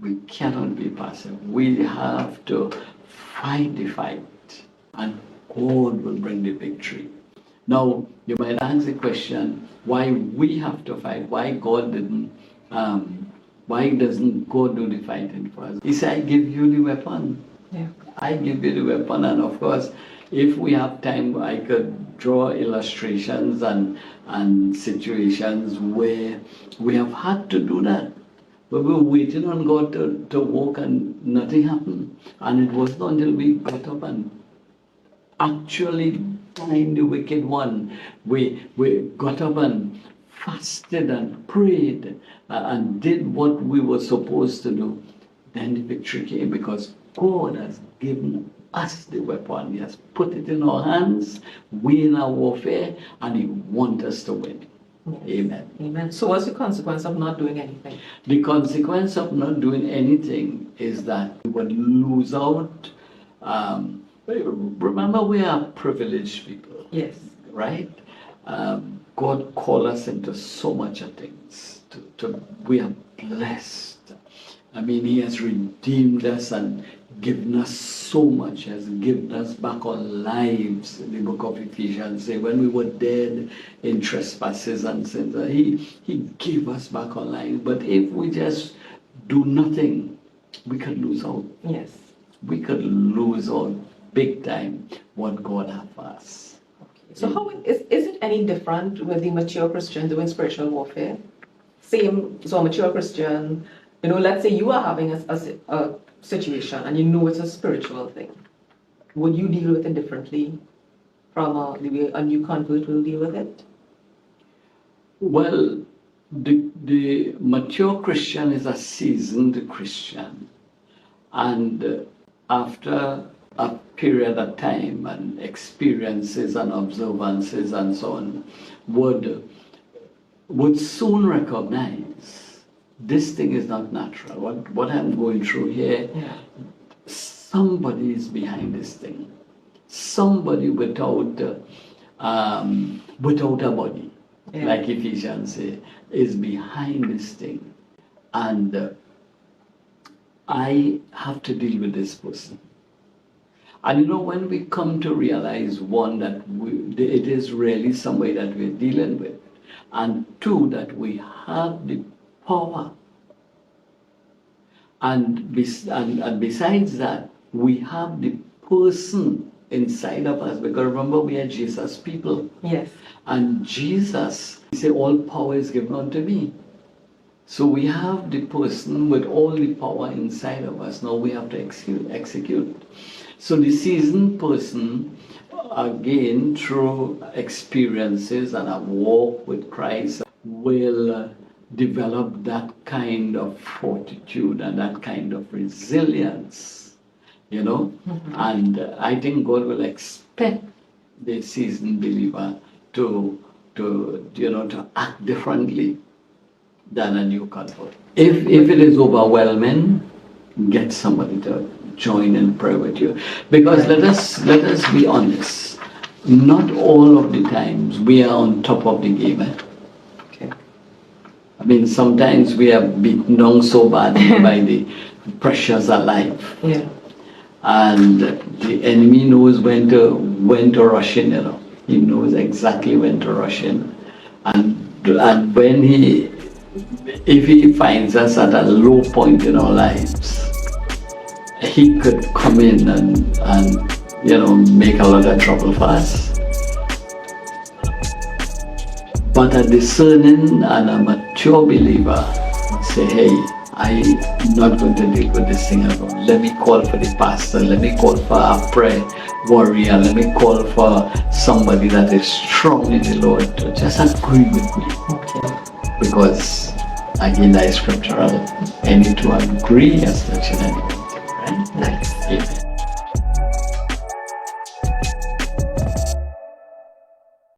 We cannot be passive. We have to fight the fight, and God will bring the victory. Now, you might ask the question, why we have to fight? Why God didn't? Why doesn't God do the fighting for us? He said, "I give you the weapon. Yeah. I give you the weapon." And of course, if we have time, I could draw illustrations and situations where we have had to do that. But we were waiting on God to work and nothing happened. And it wasn't until we got up and actually bind the wicked one, we got up and fasted and prayed and did what we were supposed to do. Then the victory came, because God has given us the weapon. He has put it in our hands. We in our warfare, and He wants us to win. Yes. Amen. Amen. So what's the consequence of not doing anything? The consequence of not doing anything is that we would lose out. Remember, we are privileged people. Yes. Right? God called us into so much of things. We are blessed. I mean, He has redeemed us and given us so much. He has given us back our lives. The book of Ephesians says, when we were dead in trespasses and sins, He gave us back our lives. But if we just do nothing, we could lose out. Yes. We could lose out big time what God has for us. So how is it any different with the mature Christian doing spiritual warfare? Same, so a mature Christian, let's say you are having a situation and you know it's a spiritual thing. Would you deal with it differently from the way a new convert will deal with it? Well, the mature Christian is a seasoned Christian. And after a period of time and experiences and observances and so on, would soon recognize this thing is not natural. What I'm going through here, somebody is behind this thing. Somebody without a body, like Ephesians say, is behind this thing. And I have to deal with this person. And when we come to realize, one, that it is really somebody that we're dealing with, and two, that we have the power, and besides that, we have the person inside of us, because remember, we are Jesus people. Yes. And Jesus, He said, all power is given unto me. So we have the person with all the power inside of us. Now we have to execute. So the seasoned person, again, through experiences and a walk with Christ, will develop that kind of fortitude and that kind of resilience, And I think God will expect the seasoned believer to act differently than a new convert. If it is overwhelming, get somebody to join in prayer with you, because let us be honest. Not all of the times we are on top of the game. Okay. I mean, sometimes we are beaten down so badly by the pressures of life. Yeah. And the enemy knows when to rush in. He knows exactly when to rush in, and when if he finds us at a low point in our lives, he could come in and make a lot of trouble for us. But a discerning and a mature believer say, hey, I'm not going to deal with this thing alone. Let me call for the pastor. Let me call for a prayer warrior. Let me call for somebody that is strong in the Lord to just agree with me. Okay. Because again, that is scriptural. Any to agree as touching anything. Right? Nice. Amen.